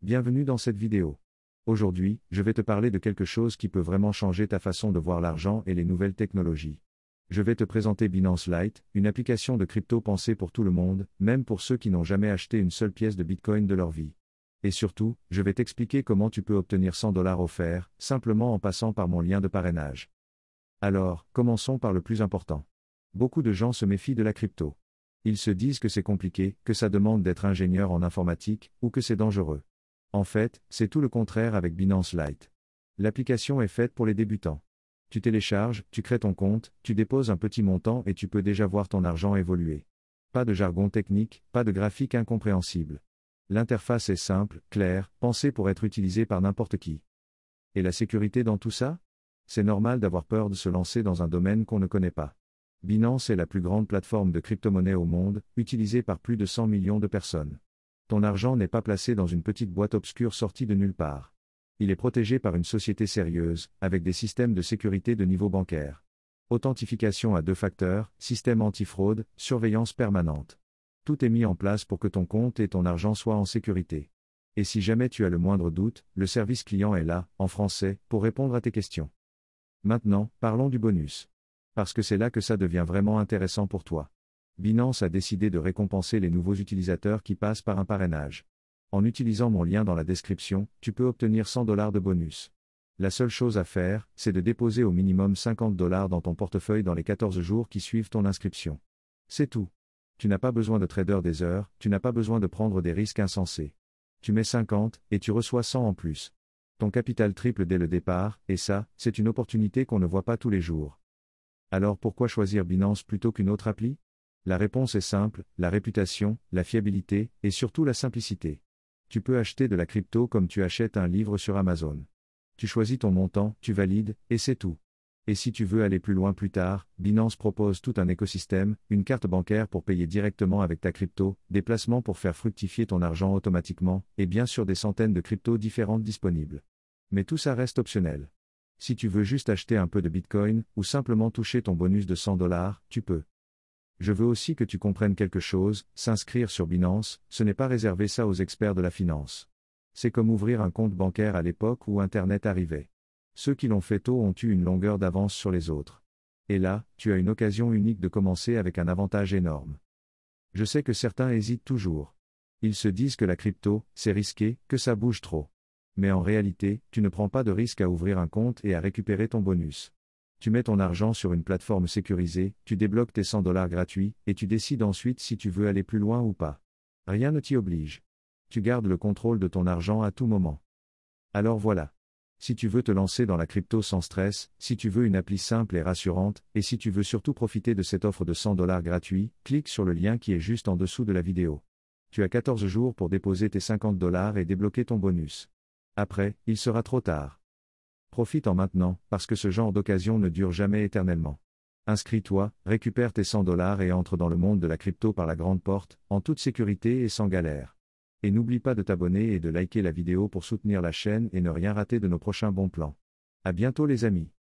Bienvenue dans cette vidéo. Aujourd'hui, je vais te parler de quelque chose qui peut vraiment changer ta façon de voir l'argent et les nouvelles technologies. Je vais te présenter Binance Lite, une application de crypto pensée pour tout le monde, même pour ceux qui n'ont jamais acheté une seule pièce de Bitcoin de leur vie. Et surtout, je vais t'expliquer comment tu peux obtenir 100 $ offerts, simplement en passant par mon lien de parrainage. Alors, commençons par le plus important. Beaucoup de gens se méfient de la crypto. Ils se disent que c'est compliqué, que ça demande d'être ingénieur en informatique, ou que c'est dangereux. En fait, c'est tout le contraire avec Binance Lite. L'application est faite pour les débutants. Tu télécharges, tu crées ton compte, tu déposes un petit montant et tu peux déjà voir ton argent évoluer. Pas de jargon technique, pas de graphique incompréhensible. L'interface est simple, claire, pensée pour être utilisée par n'importe qui. Et la sécurité dans tout ça ? C'est normal d'avoir peur de se lancer dans un domaine qu'on ne connaît pas. Binance est la plus grande plateforme de crypto-monnaie au monde, utilisée par plus de 100 millions de personnes. Ton argent n'est pas placé dans une petite boîte obscure sortie de nulle part. Il est protégé par une société sérieuse, avec des systèmes de sécurité de niveau bancaire. Authentification à 2 facteurs, système anti-fraude, surveillance permanente. Tout est mis en place pour que ton compte et ton argent soient en sécurité. Et si jamais tu as le moindre doute, le service client est là, en français, pour répondre à tes questions. Maintenant, parlons du bonus. Parce que c'est là que ça devient vraiment intéressant pour toi. Binance a décidé de récompenser les nouveaux utilisateurs qui passent par un parrainage. En utilisant mon lien dans la description, tu peux obtenir 100 $ de bonus. La seule chose à faire, c'est de déposer au minimum 50 $ dans ton portefeuille dans les 14 jours qui suivent ton inscription. C'est tout. Tu n'as pas besoin de trader des heures, tu n'as pas besoin de prendre des risques insensés. Tu mets 50, et tu reçois 100 en plus. Ton capital triple dès le départ, et ça, c'est une opportunité qu'on ne voit pas tous les jours. Alors pourquoi choisir Binance plutôt qu'une autre appli ? La réponse est simple, la réputation, la fiabilité, et surtout la simplicité. Tu peux acheter de la crypto comme tu achètes un livre sur Amazon. Tu choisis ton montant, tu valides, et c'est tout. Et si tu veux aller plus loin plus tard, Binance propose tout un écosystème, une carte bancaire pour payer directement avec ta crypto, des placements pour faire fructifier ton argent automatiquement, et bien sûr des centaines de cryptos différentes disponibles. Mais tout ça reste optionnel. Si tu veux juste acheter un peu de Bitcoin, ou simplement toucher ton bonus de 100 $, tu peux. Je veux aussi que tu comprennes quelque chose, s'inscrire sur Binance, ce n'est pas réservé ça aux experts de la finance. C'est comme ouvrir un compte bancaire à l'époque où Internet arrivait. Ceux qui l'ont fait tôt ont eu une longueur d'avance sur les autres. Et là, tu as une occasion unique de commencer avec un avantage énorme. Je sais que certains hésitent toujours. Ils se disent que la crypto, c'est risqué, que ça bouge trop. Mais en réalité, tu ne prends pas de risque à ouvrir un compte et à récupérer ton bonus. Tu mets ton argent sur une plateforme sécurisée, tu débloques tes 100 $ gratuits, et tu décides ensuite si tu veux aller plus loin ou pas. Rien ne t'y oblige. Tu gardes le contrôle de ton argent à tout moment. Alors voilà. Si tu veux te lancer dans la crypto sans stress, si tu veux une appli simple et rassurante, et si tu veux surtout profiter de cette offre de 100 $ gratuits, clique sur le lien qui est juste en dessous de la vidéo. Tu as 14 jours pour déposer tes 50 $ et débloquer ton bonus. Après, il sera trop tard. Profite-en maintenant, parce que ce genre d'occasion ne dure jamais éternellement. Inscris-toi, récupère tes 100 $ et entre dans le monde de la crypto par la grande porte, en toute sécurité et sans galère. Et n'oublie pas de t'abonner et de liker la vidéo pour soutenir la chaîne et ne rien rater de nos prochains bons plans. À bientôt les amis.